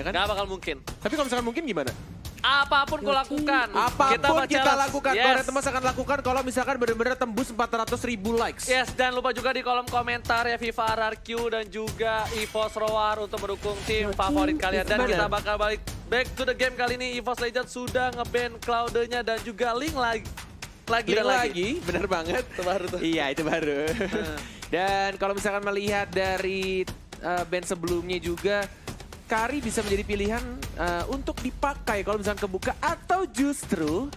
ya kan? Gak bakal mungkin. Tapi kalau misalkan mungkin gimana? Apapun kau lakukan. Apapun kita lakukan, Yes. Korea Temas akan lakukan kalau misalkan benar-benar tembus 400.000 likes. Yes, dan lupa juga di kolom komentar ya Viva RRQ dan juga EVOS Roar untuk mendukung tim favorit kalian. Dan kita bakal balik back to the game kali ini. EVOS Legends sudah nge-ban Cloud-nya dan juga Link lagi. Lagi, bener banget. Itu baru tuh. Iya, itu baru. Dan kalau misalkan melihat dari band sebelumnya juga, Kari bisa menjadi pilihan untuk dipakai kalau misalkan kebuka, atau justru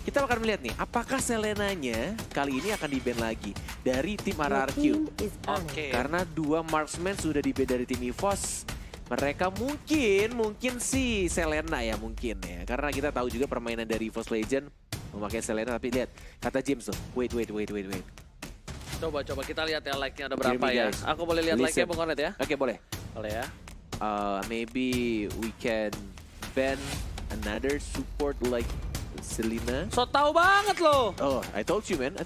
kita akan melihat nih, apakah Selenanya kali ini akan di-ban lagi dari tim RRQ. Oke. Karena 2 marksman sudah di-ban dari tim EVOS. Mereka mungkin sih Selena ya mungkin ya. Karena kita tahu juga permainan dari EVOS Legend memakai Selena, tapi lihat kata James tuh, wait. Coba kita lihat ya like-nya ada berapa Hear me, ya. guys. Aku boleh lihat like-nya Listen. Bung Kornet ya? Oke, boleh. Boleh ya. Maybe we can ban another support like Selena. So tahu banget loh. Oh, I told you man,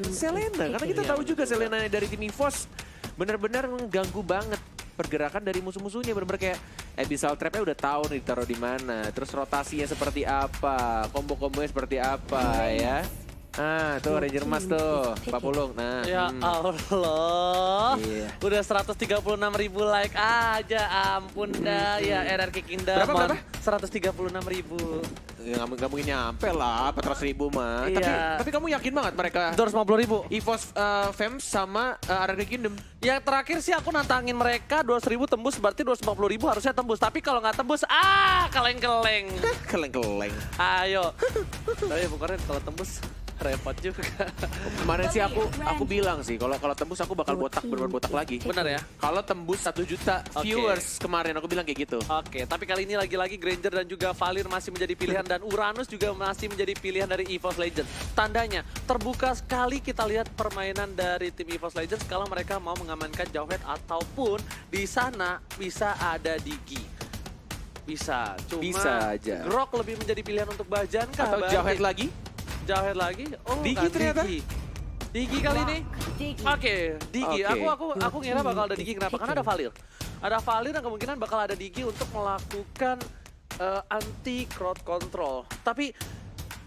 Selena. Karena kita tahu juga Selena dari tim EVOS benar-benar mengganggu banget pergerakan dari musuh-musuhnya. Benar-benar kayak Abyssal Trap-nya udah tahu nih ditaruh di mana. Terus rotasinya seperti apa, combo-combonya seperti apa ya. Tuh Ranger Mas tuh, Pak Pulung. Nah, Ya Allah. Iya. Udah 136.000 like aja, ampun dah ya RRQ Kingdom. Berapa? 136.000. Ya, nggak mungkin nyampe lah 400.000 mah. Iya. Tapi kamu yakin banget mereka 250.000. EVOS Fems sama RRQ Kingdom? Yang terakhir sih aku nantangin mereka 200.000 tembus, berarti 250.000 harusnya tembus. Tapi kalau nggak tembus, keleng-keleng. Keleng-keleng. Ayo. Tapi bukannya kalau tembus repot juga. Kemarin sih aku bilang sih kalau tembus aku bakal bener botak lagi. Bener ya? Kalau tembus 1 juta viewers kemarin aku bilang kayak gitu. Oke, tapi kali ini lagi-lagi Granger dan juga Valir masih menjadi pilihan dan Uranus juga masih menjadi pilihan dari EVOS Legends. Tandanya terbuka sekali kita lihat permainan dari tim EVOS Legends kalau mereka mau mengamankan Jawhead ataupun di sana bisa ada Digi. Bisa, cuma Bisa aja. Grok lebih menjadi pilihan untuk Bajan kah? Atau Jawhead lagi? Jawhead lagi? Oh, Digi kan ternyata? Digi kali ini? Oke, Digi. Oke. Aku ngira bakal ada Digi. Kenapa? Karena ada Valir. Ada Valir dan kemungkinan bakal ada Digi untuk melakukan anti crowd control. Tapi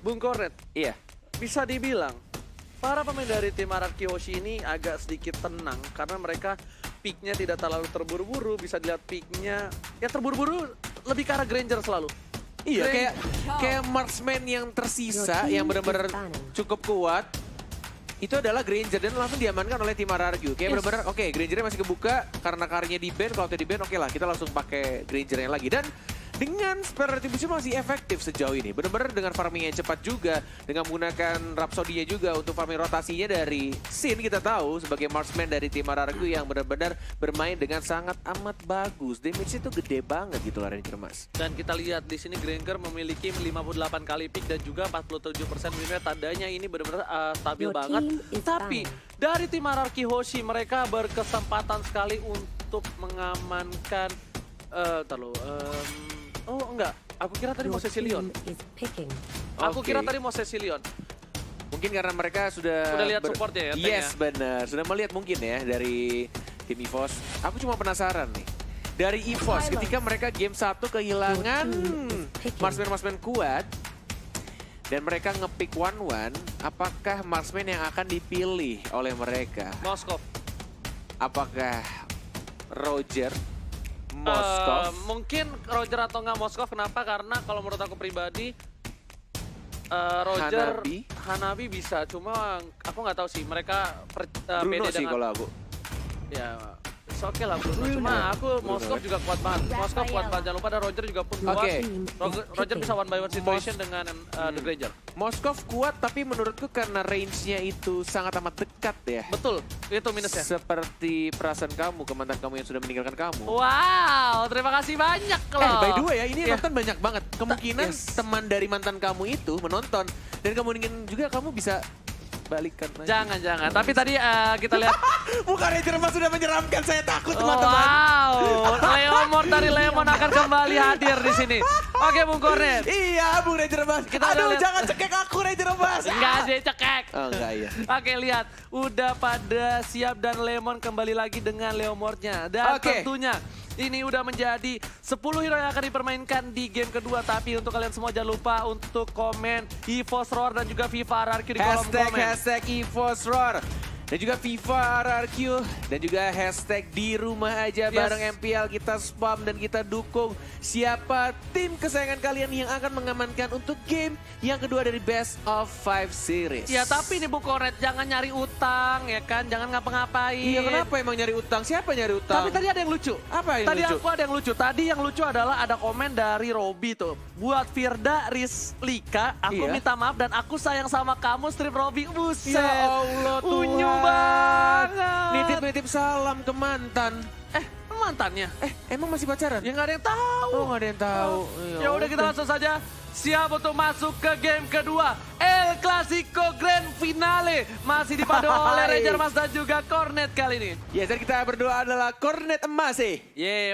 Bung Kornet, Iya. bisa dibilang para pemain dari tim RRQ Hoshi ini agak sedikit tenang karena mereka picknya tidak terlalu terburu-buru. Bisa dilihat picknya ya terburu-buru lebih ke arah Granger selalu. Iya, kayak marksman yang tersisa yang benar-benar cukup kuat itu adalah Granger dan langsung diamankan oleh tim RRQ. Kayak benar-benar oke, Grangernya masih kebuka karena Karinya di ban. Kalau di ban oke lah, kita langsung pakai Grangernya lagi. Dan dengan spare retribution masih efektif sejauh ini. Benar-benar dengan farming yang cepat juga, dengan menggunakan Rhapsody-nya juga untuk farming rotasinya dari Sin. Kita tahu sebagai marksman dari tim RRQ yang benar-benar bermain dengan sangat amat bagus. Damage-nya itu gede banget gitu lah Ranger Mas. Dan kita lihat di sini Granger memiliki 58 kali pick dan juga 47% win rate. Tandanya ini benar-benar stabil banget. Tapi dari tim RRQ Hoshi mereka berkesempatan sekali untuk mengamankan oh enggak, aku kira tadi mau Cecilion. Aku kira tadi mau Cecilion. Mungkin karena mereka sudah lihat supportnya ya, Yes, benar. Sudah melihat mungkin ya dari tim EVOS. Aku cuma penasaran nih. Dari EVOS ketika mereka game 1 kehilangan marksman kuat dan mereka ngepick 1-1, apakah marksman yang akan dipilih oleh mereka? Moskov. Apakah Roger, Moskov? Mungkin Roger atau enggak Moskov. Kenapa? Karena kalau menurut aku pribadi Roger, Hanabi bisa. Cuma aku nggak tahu sih mereka Bruno pede sih dengan kalau aku. ya oke lah Bruno. Cuma aku Moskov juga kuat banget. Moskov kuat banget. Jangan lupa ada Roger juga pun kuat. Roger bisa one by one situation dengan The Granger. Moskov kuat tapi menurutku karena range-nya itu sangat amat dekat ya. Betul, itu minusnya. Seperti perasaan kamu ke mantan kamu yang sudah meninggalkan kamu. Wow, terima kasih banyak loh. By the way ya, ini nonton banyak banget. Kemungkinan teman dari mantan kamu itu menonton. Dan kemungkinan juga kamu bisa balikan lagi. Jangan. Tapi tadi kita lihat. Bukan Ranger Mas sudah menyeramkan, saya takut teman-teman. Wow, Leomor dari Lemon akan kembali hadir di sini. Oke Bung Kornet. Iya Bung Ranger Mas. Aduh jangan cekek aku Ranger Mas. Enggak ada cekek. Oh enggak iya. Oke lihat, udah pada siap dan Lemon kembali lagi dengan Leomornya. Dan tentunya Ini udah menjadi 10 hero yang akan dipermainkan di game kedua. Tapi untuk kalian semua jangan lupa untuk komen EVOS Roar dan juga FIFA RRQ di kolom komen. Hashtag EVOS Roar. Dan juga FIFA RRQ. Dan juga hashtag di rumah aja bareng MPL. Kita spam dan kita dukung siapa tim kesayangan kalian yang akan mengamankan untuk game yang kedua dari Best of 5 Series. Ya tapi nih Bu Koret, jangan nyari utang ya kan, jangan ngapa-ngapain. Iya, kenapa emang nyari utang? Siapa nyari utang? Tapi tadi ada yang lucu. Apa yang tadi lucu? aku ada yang lucu. Tadi yang lucu adalah ada komen dari Robby tuh. Buat Firda Rislika, aku minta maaf dan aku sayang sama kamu strip Robby. Buset. Ya Allah Tuhan. Unyu banget. Nitip-nitip salam ke mantan. Mantannya? Emang masih pacaran? Ya nggak ada yang tahu. Oh, nggak ada yang tahu. Ya udah kita langsung saja. Siap untuk masuk ke game kedua. El Clasico Grand Finale. Masih dipadu oleh Ranger Mas dan juga Cornet kali ini. Ya, dan kita berdoa adalah Cornet emas sih.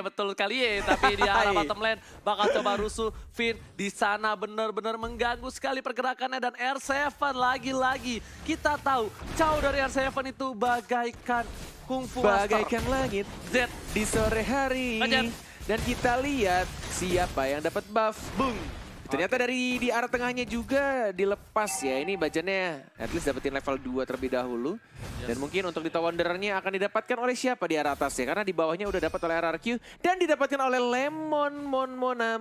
Betul sekali ya. Tapi di arah bottom lane bakal coba rusuh. Finn di sana benar-benar mengganggu sekali pergerakannya. Dan R7 lagi-lagi. Kita tahu Chow dari R7 itu bagaikan kungfu master. Bagaikan langit Z di sore hari. Bajan. Dan kita lihat siapa yang dapat buff. Boom. Ternyata dari di arah tengahnya juga dilepas ya. Ini bajannya at least dapetin level 2 terlebih dahulu. Dan mungkin untuk di Wanderernya akan didapatkan oleh siapa di arah atasnya. Karena di bawahnya udah dapat oleh RRQ. Dan didapatkan oleh Mona.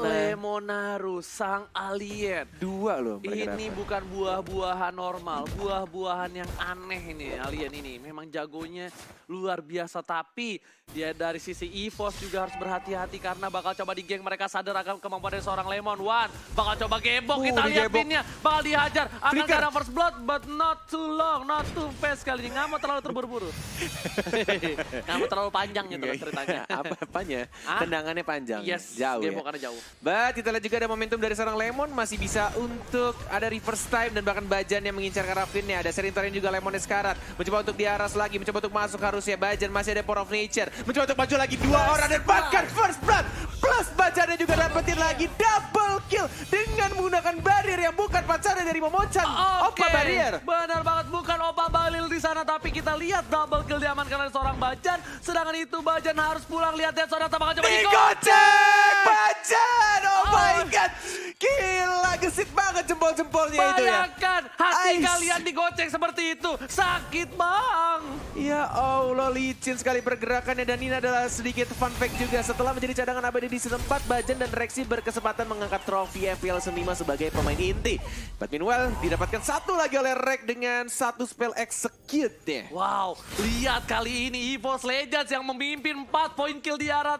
Lemonaru, sang alien. 2 loh mereka Ini dapat. bukan buah-buahan normal, buah-buahan yang aneh ini alien ini. Memang jagonya luar biasa, tapi dia dari sisi EVOS juga harus berhati-hati karena bakal coba di geng mereka sadar akan kemampuan dari seorang Lemon One. Bakal coba gebok, kita lihat digebok. pinnya, bakal dihajar. Akan Flicker. kena first blood, but not too long, not too fast kali ini. Nggak mau terlalu terburu-buru. Nggak mau terlalu panjang gitu loh ceritanya. Apanya? Tendangannya panjang. Yes, Jauh ya. gebokannya jauh. But kita lihat juga ada momentum dari seorang Lemon. Masih bisa untuk ada reverse time dan bahkan Bajan yang mengincar ke Rafinnya. Ada Serintarin juga Lemonnya sekarat. Mencoba untuk diaras lagi, mencoba untuk masuk harusnya Bajan. Masih ada Power of Nature. Mencoba untuk maju lagi 2 orang dan bahkan first blood. Plus Bajannya juga dapetin lagi double kill dengan menggunakan barrier yang bukan pacarnya dari Momochan. Opa barrier. Benar banget, bukan Opa Balil di sana, tapi kita lihat double kill diamankan oleh seorang Bajan. Sedangkan itu Bajan harus pulang, lihat seorang bakal coba digocek Bajan. Oh my god. Gila, gesit banget jempol-jempolnya itu ya. Bayangkan hati Ice. kalian digocek seperti itu. Sakit bang. Ya Allah, licin sekali pergerakannya. Dan ini adalah sedikit fun fact juga. Setelah menjadi cadangan abadi di season 4, Bajan dan Rexy berkesempatan mengangkat trofi FPL Season 5 sebagai pemain inti. But meanwhile, didapatkan satu lagi oleh Rex dengan satu spell execute ya. Wow, lihat kali ini EVOS Legends yang memimpin 4 poin kill di arah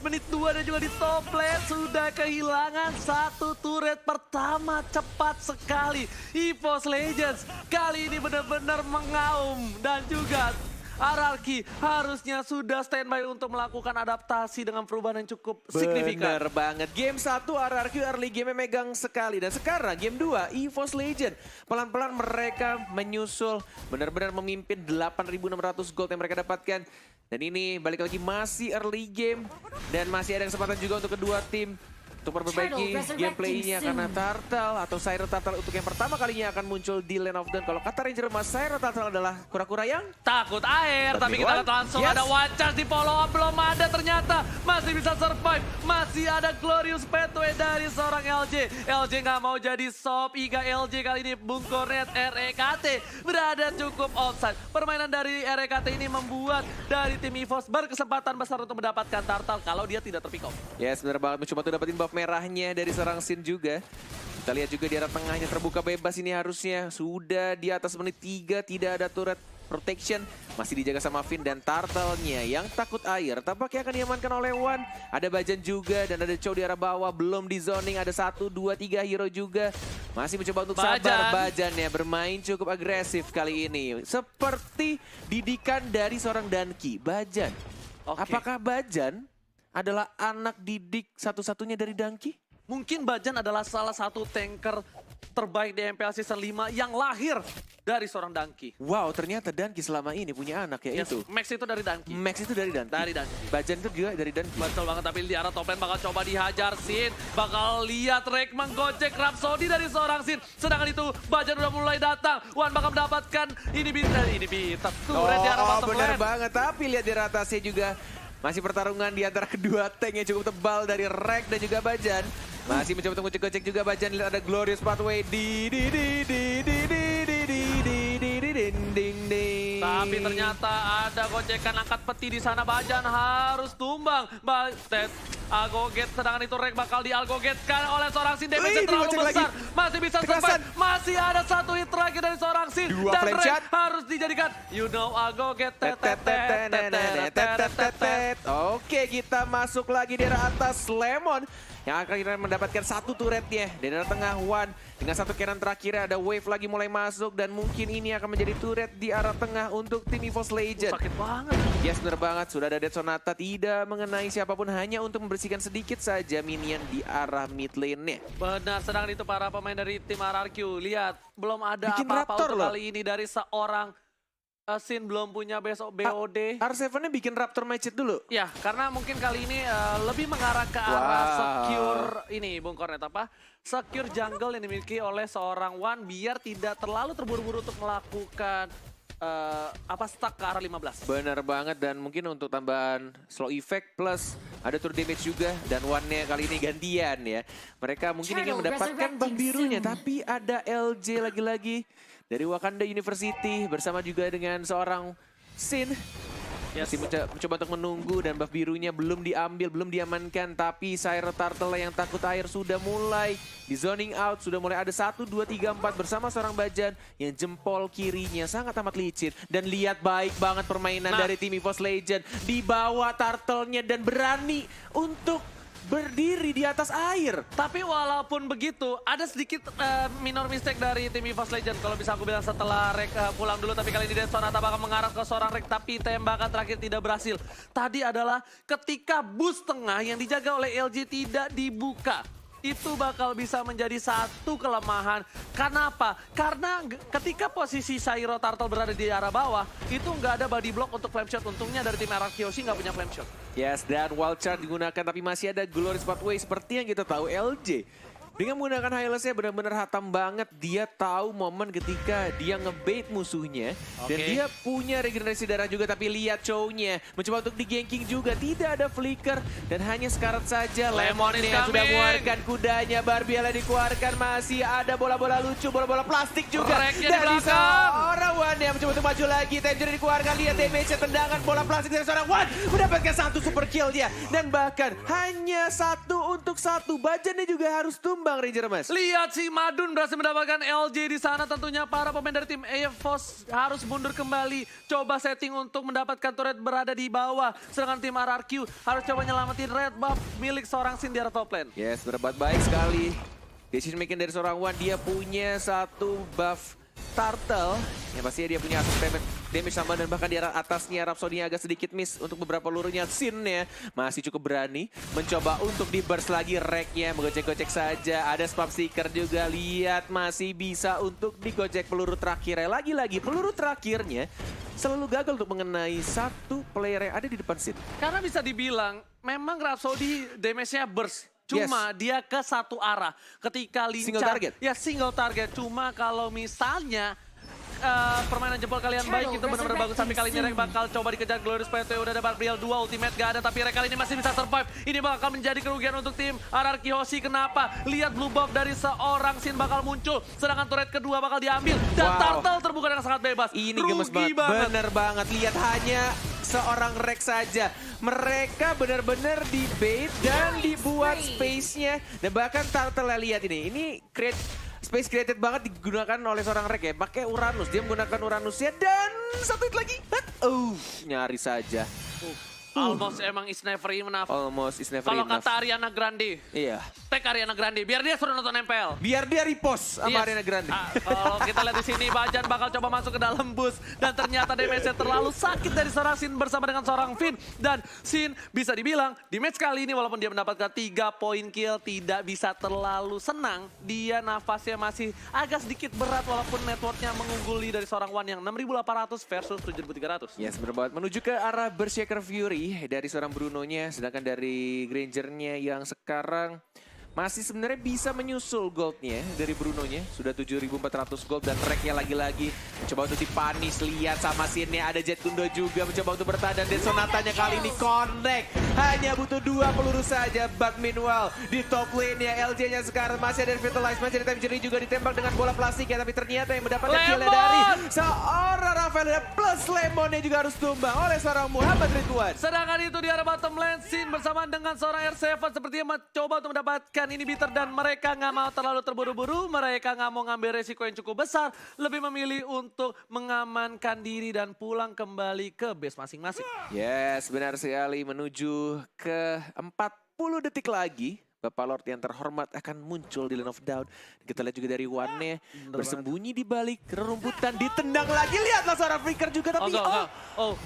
menit 2 dan juga di top lane sudah kehilangan satu turret pertama cepat sekali. EVOS Legends kali ini benar-benar mengaum dan juga RRQ harusnya sudah standby untuk melakukan adaptasi dengan perubahan yang cukup signifikan. Bener banget. Game 1 RRQ early game megang sekali. Dan sekarang game 2 EVOS Legend. Pelan-pelan mereka menyusul. Benar-benar memimpin 8.600 gold yang mereka dapatkan. Dan ini balik lagi masih early game. Dan masih ada kesempatan juga untuk kedua tim untuk memperbaiki gameplaynya karena Turtle atau Siren Turtle untuk yang pertama kalinya akan muncul di Lane of Dawn. Kalau kata Ranger Mas, Siren Turtle adalah kura-kura yang takut air, tapi kita lihat langsung ada one chance di follow up, belum ada ternyata. Masih bisa survive, masih ada Glorious Pathway dari seorang LJ. LJ nggak mau jadi sop, Iga LJ kali ini Bung Cornet REKT berada cukup offside. Permainan dari REKT ini membuat dari tim EVOS berkesempatan besar untuk mendapatkan Turtle kalau dia tidak terpick off. yes, benar banget. Mencoba untuk dapetin buff merahnya dari seorang Sin juga. Kita lihat juga di arah tengahnya terbuka bebas ini harusnya. Sudah di atas menit 3, tidak ada turret protection. Masih dijaga sama Finn dan Turtle-nya yang takut air. Tampaknya akan diamankan oleh Wan. Ada Bajan juga dan ada Chow di arah bawah. Belum di zoning, ada 1, 2, 3 hero juga. Masih mencoba untuk sabar. Bajannya bermain cukup agresif kali ini. Seperti didikan dari seorang Danki. Bajan. Apakah Bajan adalah anak didik satu-satunya dari Danki? Mungkin Bajan adalah salah satu tanker terbaik di MPL Season 5 yang lahir dari seorang Danki. Wow, ternyata Danki selama ini punya anak ya itu. Max itu dari Danki. Max itu dari Danki. Dari Danki. Bajan itu juga dari Danki. Betul banget, tapi di arah top lane bakal coba dihajar Sin. Bakal lihat Rek menggocek Rhapsody dari seorang Sin. Sedangkan itu Bajan udah mulai datang. Wan bakal mendapatkan ini bintang turret di arah bottom bener lane. banget. Tapi lihat di atasnya juga Masih pertarungan di antara kedua tank yang cukup tebal dari Rek dan juga Bajan. Masih mencoba untuk ngecek juga Bajan. Lihat ada Glorious Pathway. Tapi ternyata ada gocekan angkat peti di sana. Bajan harus tumbang. Algoget, sedangkan itu Rek bakal dialgogetkan oleh seorang Sin. Damage terlalu besar. Masih bisa survive. Masih ada satu hit lagi dari seorang Sin. Dan Rek harus dijadikan Algoget. Oke, kita masuk lagi di arah atas Lemon yang akhirnya mendapatkan satu turretnya. Di daerah tengah Wan dengan satu cannon terakhir ada Wave lagi mulai masuk dan mungkin ini akan menjadi turret di arah tengah untuk tim EVOS Legends. Sakit banget. Yes, bener banget. Sudah ada Dead Sonata tidak mengenai siapapun, hanya untuk membersihkan sedikit saja minion di arah mid lane-nya. Benar, sedangkan itu para pemain dari tim RRQ. Lihat, belum ada Bikin apa-apa Raptor untuk loh. kali ini dari seorang Sin, belum punya besok BOD. R7-nya bikin Raptor match dulu. Ya, karena mungkin kali ini lebih mengarah ke arah secure ini, Bung Kornet, apa? Secure jungle yang dimiliki oleh seorang Wan biar tidak terlalu terburu-buru untuk melakukan stuck ke arah 15. Benar banget, dan mungkin untuk tambahan slow effect plus ada turret damage juga, dan One-nya kali ini gantian ya. Mereka mungkin ingin mendapatkan buff birunya, tapi ada LJ lagi-lagi dari Wakanda University bersama juga dengan seorang Sin. Masih mencoba untuk menunggu dan buff birunya belum diambil, belum diamankan. Tapi Syro Turtle yang takut air sudah mulai di zoning out. Sudah mulai ada 1, 2, 3, 4 bersama seorang Bajan yang jempol kirinya sangat amat licin. Dan lihat baik banget permainan dari tim EVOS Legends. Dibawa Turtle-nya dan berani untuk berdiri di atas air. Tapi walaupun begitu, ada sedikit minor mistake dari tim EVOS Legends. Kalau bisa aku bilang setelah Rek pulang dulu, tapi kali ini Dead Sonata bakal mengarah ke seorang Rek, tapi tembakan terakhir tidak berhasil. Tadi adalah ketika boost tengah yang dijaga oleh LG tidak dibuka. Itu bakal bisa menjadi satu kelemahan. Kenapa? Karena ketika posisi Syro Turtle berada di arah bawah, itu nggak ada body block untuk flame shot. Untungnya dari tim RRQ nggak punya flame shot. Yes, dan wild charge digunakan, tapi masih ada Glorious Pathway seperti yang kita tahu LJ. Dengan menggunakan Hylos-nya benar-benar hatam banget. Dia tahu momen ketika dia ngebait musuhnya. Dan dia punya regenerasi darah juga. Tapi lihat Chow-nya mencoba untuk di-ganking juga. Tidak ada flicker. Dan hanya sekarat saja Lemon yang sudah mengeluarkan kudanya. Barbiela dikeluarkan. Masih ada bola-bola lucu, bola-bola plastik juga. Dari seorang Wan yang mencoba untuk maju lagi. Tangerine dikeluarkan. Lihat damage-nya, tendangan bola plastik dari seorang Wan. Mendapatkan satu super kill-nya. Dan bahkan hanya 1 untuk 1. Bajannya juga harus tumbang. Ranger Mas. Lihat si Madun berhasil mendapatkan LJ di sana. Tentunya para pemain dari tim EVOS harus mundur kembali. Coba setting untuk mendapatkan turret berada di bawah. Sedangkan tim RRQ harus coba nyelamatin red buff milik seorang Sin di arah top lane. Yes, berbuat baik sekali. Decision making dari seorang Wan. Dia punya satu buff Turtle. Yang pastinya dia punya damage sama, dan bahkan di arah atasnya Rhapsody agak sedikit miss untuk beberapa pelurunya. Sin-nya masih cukup berani mencoba untuk di-burst lagi. Rek-nya menggocek-gocek saja. Ada spam seeker juga. Lihat masih bisa untuk digocek peluru terakhirnya. Lagi-lagi peluru terakhirnya selalu gagal untuk mengenai satu player yang ada di depan Sin. Karena bisa dibilang memang Rhapsody damage-nya burst. Cuma dia ke satu arah. Ketika lincah. Single target? Ya single target. Cuma kalau misalnya permainan jempol kalian baik, itu benar-benar bagus. Tapi kali ini Rek bakal coba dikejar Glorious Pathway. Udah ada Barbriel 2, ultimate gak ada. Tapi Rek kali ini masih bisa survive. Ini bakal menjadi kerugian untuk tim RRQ Hoshi. Kenapa? Lihat blue buff dari seorang Sin bakal muncul. Sedangkan turret kedua bakal diambil. Dan Turtle terbuka dengan sangat bebas. Ini gemes banget. Bener banget. Lihat hanya seorang Rek saja. Mereka benar-benar di-bait dan dibuat space-nya. Dan bahkan Turtle lihat ini. Ini space created banget digunakan oleh seorang Rek ya. Pakai Uranus. Dia menggunakan Uranusnya dan satu hit lagi. Nyaris saja. Almost emang is never enough. Almost is never Kalau enough. kata Ariana Grande. Iya. Tag Ariana Grande. Biar dia suruh nonton MPL. Biar dia repost sama Ariana Grande. Kalau kita lihat di sini, Bajan bakal coba masuk ke dalam bus. Dan ternyata damage-nya terlalu sakit dari seorang Sin bersama dengan seorang Finn. Dan Sin bisa dibilang di match kali ini walaupun dia mendapatkan 3 poin kill, tidak bisa terlalu senang. Dia nafasnya masih agak sedikit berat walaupun networknya mengungguli dari seorang Wan yang 6.800 versus 7.300. Yes, benar banget. Menuju ke arah Berserker Fury dari seorang Bruno-nya. Sedangkan dari Granger-nya yang sekarang masih sebenarnya bisa menyusul goldnya dari Brunonya. Sudah 7.400 gold dan tracknya lagi-lagi. Mencoba untuk dipanis, lihat sama scene-nya. Ada Jet Kundo juga mencoba untuk bertahan. Dan Sonatanya kali ini connect. Hanya butuh 2 peluru saja. But meanwhile, di top lane-nya LJ-nya sekarang masih ada Vitalize. Masih ada Time Journey juga ditembak dengan bola plastik ya. Tapi ternyata yang mendapatkan kill dari seorang Rafael. Plus Lemonnya juga harus tumbang oleh seorang Muhammad Ridwan. Sedangkan itu di arah bottom lane, Sin bersamaan dengan seorang R7 sepertinya mencoba untuk mendapatkan inhibitor dan mereka nggak mau terlalu terburu-buru, mereka nggak mau ngambil resiko yang cukup besar, lebih memilih untuk mengamankan diri dan pulang kembali ke base masing-masing. Yes, benar sekali menuju ke 40 detik lagi. Bapak Lord yang terhormat akan muncul di Lane of Doubt. Kita lihat juga dari One-nya bersembunyi di balik rerumputan, ditendang lagi. Lihatlah seorang flicker juga tapi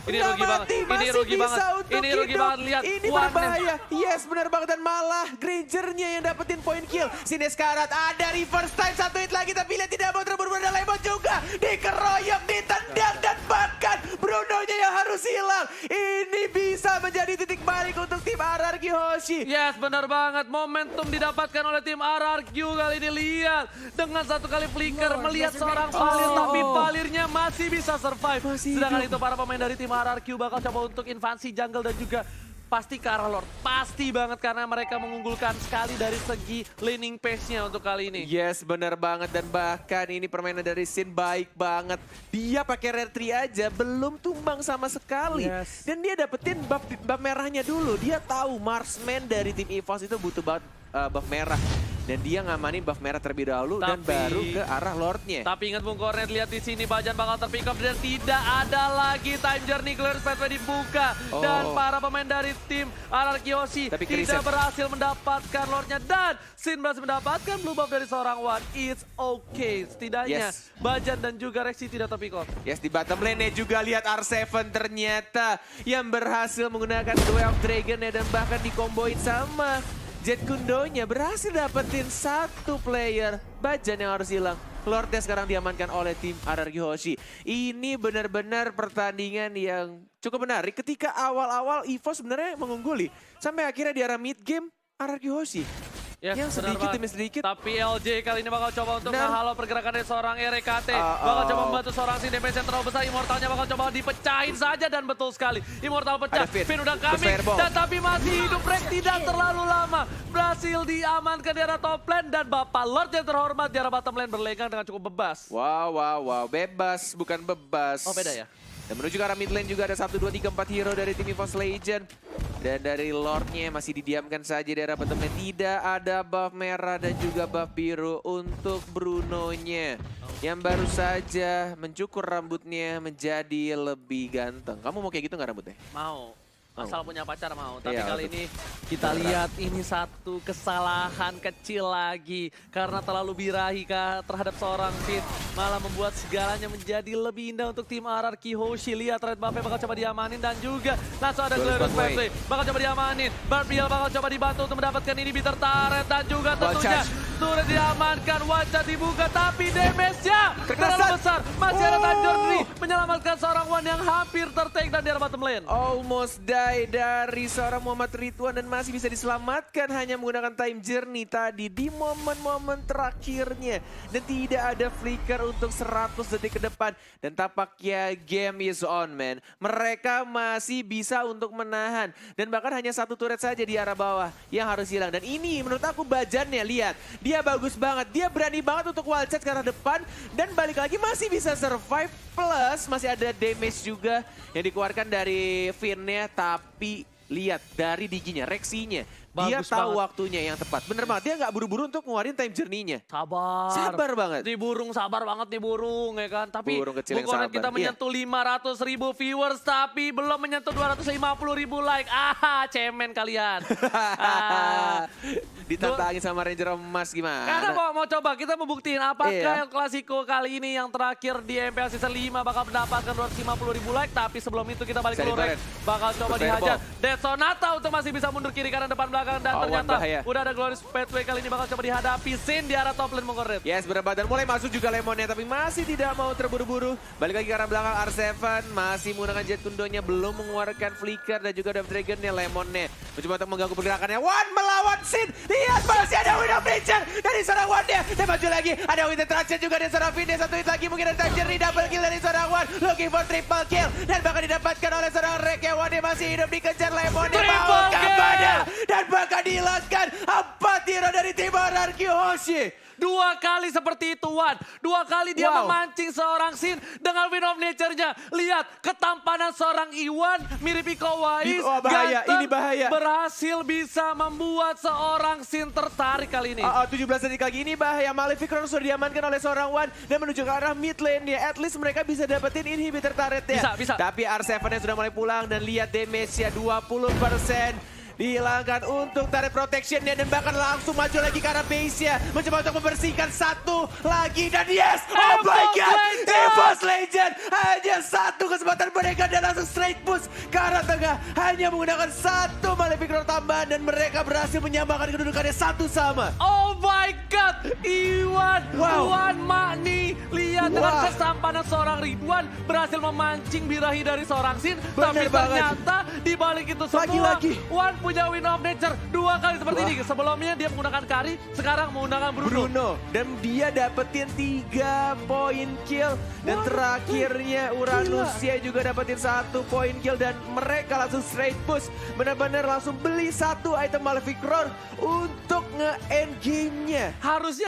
ini rugi banget. Ini rugi banget. Ini rugi banget, lihat. Ini berbahaya. Yes, benar banget dan malah Granger-nya yang dapetin point kill. Sini Sekarat ada reverse time 1 hit lagi tapi lihat tidak mau terburu-buru dan Lemon juga dikeroyok, ditendang dan bahkan Bruno-nya yang harus hilang. Ini bisa menjadi titik balik untuk tim RRQ Hoshi. Yes, benar banget. Momentum didapatkan oleh tim RRQ kali ini, lihat. Dengan 1 kali flicker melihat seorang Valir tapi Valirnya masih bisa survive. Sedangkan itu para pemain dari tim RRQ bakal coba untuk invasi jungle dan juga pasti ke arah Lord. Pasti banget karena mereka mengunggulkan sekali dari segi laning pace-nya untuk kali ini. Yes, benar banget dan bahkan ini permainan dari Sin baik banget. Dia pakai rare tree aja belum tumbang sama sekali. Yes. Dan dia dapetin buff merahnya dulu. Dia tahu marksman dari tim EVOS itu butuh banget buff merah. Dan dia ngamanin buff merah terlebih dahulu dan baru ke arah Lordnya. Tapi ingat Bung Kornet, lihat di sini Bajan bakal terpick up dan tidak ada lagi time journey clearance pathway dibuka. Dan para pemain dari tim RRQ Hoshi tidak berhasil mendapatkan Lordnya dan Sin berhasil mendapatkan blue buff dari seorang One. It's okay. Setidaknya Bajan dan juga Rexy tidak terpick up. Yes, di bottom lane juga lihat R7 ternyata yang berhasil menggunakan Duel of Dragon dan bahkan dikomboin sama Jet Kundonya, berhasil dapetin 1 player. Bajan yang harus hilang. Lordnya sekarang diamankan oleh tim RRQ Hoshi. Ini benar-benar pertandingan yang cukup menarik ketika awal-awal EVOS sebenarnya mengungguli. Sampai akhirnya di arah mid game RRQ Hoshi. Yes, yang sedikit demi sedikit. Tapi LJ kali ini bakal coba untuk menghalau pergerakan dari seorang RKT. Bakal coba membantu seorang si damage yang terlalu besar. Immortalnya bakal coba dipecahin saja dan betul sekali. Immortal pecah, Finn udah coming. Dan tapi masih hidup, Rex tidak terlalu lama. Berhasil diamankan di arah top lane dan Bapak Lord yang terhormat di arah bottom lane berlegang dengan cukup bebas. Wow. Bebas, bukan bebas. Oh, beda ya? Dan menuju ke arah mid lane juga ada 1, 2, 3, 4 hero dari tim EVOS Legend. Dan dari Lordnya masih didiamkan saja di arah bottom lane. Tidak ada buff merah dan juga buff biru untuk Brunonya. Yang baru saja mencukur rambutnya menjadi lebih ganteng. Kamu mau kayak gitu nggak rambutnya? Mau. Asal punya pacar mau, tapi iya, kali ini kita lihat ini satu kesalahan kecil lagi. Karena terlalu birahi terhadap seorang Finn, malah membuat segalanya menjadi lebih indah untuk tim RRQ Hoshi. Lihat Red Buffet bakal coba diamanin dan juga langsung ada Glorious Pathway bakal coba diamanin. Barbiel bakal coba dibantu untuk mendapatkan ini bitter turret dan juga tentunya turret diamankan, wajah dibuka tapi damage-nya terlalu besar. Masih ada Time Journey menyelamatkan seorang One yang hampir tertake dan di arah bottom lane. Almost die dari seorang Muhammad Ridwan dan masih bisa diselamatkan hanya menggunakan Time Journey tadi di momen-momen terakhirnya. Dan tidak ada flicker untuk 100 detik ke depan. Dan tampaknya game is on, man. Mereka masih bisa untuk menahan. Dan bahkan hanya 1 turret saja di arah bawah yang harus hilang. Dan ini menurut aku Bajannya, lihat. Dia bagus banget, dia berani banget untuk wall charge ke arah depan. Dan balik lagi masih bisa survive. Plus masih ada damage juga yang dikeluarkan dari Finn-nya. Tapi lihat dari diginya, Rexy-nya. Dia tahu waktunya yang tepat. Bener banget, dia nggak buru-buru untuk ngeluarin time journey-nya. Sabar banget. Di burung, sabar banget di burung ya kan. Tapi burung kecil yang sabar. Kita menyentuh 500.000 viewers tapi belum menyentuh 250.000 like. Cemen kalian. Ditantangin sama Ranger Emas gimana? Karena mau coba kita membuktiin apakah El Clasico kali ini yang terakhir di MPL Season 5 bakal mendapatkan 250.000 like. Tapi sebelum itu kita balik ke Lorek. Bakal coba dihajar. Dead Sonata untuk masih bisa mundur kiri kanan depan belakang. Dan ternyata udah ada Glorious Pathway kali ini bakal coba dihadapi Sin di arah top lane Mongkornet. Yes, berapa dan mulai masuk juga Lemonnya tapi masih tidak mau terburu-buru. Balik lagi ke arah belakang R7 masih menggunakan Jet Kundonya, belum mengeluarkan flicker dan juga ada Dragonnya. Lemonnya mencoba untuk mengganggu pergerakannya. One melawan Sin. lihat masih ada Win of Nature dari seorang Wanda. Dan maju lagi, ada Win Interaction juga dari seorang Vin. Satu hit lagi mungkin ada Tangerine, double kill dari seorang Wan. Looking for triple kill. Dan bahkan didapatkan oleh seorang Rek yang Wanda masih hidup dikejar Lemon. Dia mau kepada dan bahkan dihilangkan 4 hero dari tim RRQ Hoshi. 2 kali seperti itu, Wan. 2 kali dia memancing seorang Sin dengan Win of Nature-nya. Lihat, ketampanan seorang Iwan mirip Iko Uwais. Bahaya, Ganteng, ini bahaya. berhasil bisa membuat seorang Sin tertarik kali ini. 17 detik lagi ini bahaya. Malefic Roar sudah diamankan oleh seorang Wan dan menuju ke arah mid lane-nya. At least mereka bisa dapetin inhibitor turret-nya. Bisa. Tapi R7-nya sudah mulai pulang dan lihat damage-nya 20%. Dihilangkan untuk turret protection-nya dan bahkan langsung maju lagi ke arah base-nya. Mencoba untuk membersihkan satu lagi dan yes! Oh my god! EVOS Legend! Hanya satu kesempatan mereka dan langsung straight push ke arah tengah. Hanya menggunakan satu Malefic Roar tambahan dan mereka berhasil menyamakan kedudukannya 1 sama. Oh my god, Iwan, Wan Magni, lihat dengan kesampanan seorang Ridwan berhasil memancing birahi dari seorang Sin, tapi ternyata di balik itu semua, Wan punya Win of Nature 2 kali seperti ini. Sebelumnya dia menggunakan Kari, sekarang menggunakan Bruno. Dan dia dapetin 3 poin kill dan terakhirnya Uranusnya juga dapetin 1 poin kill dan mereka langsung straight push. Benar-benar langsung beli 1 item Malefic Roar untuk nge-end game-nya.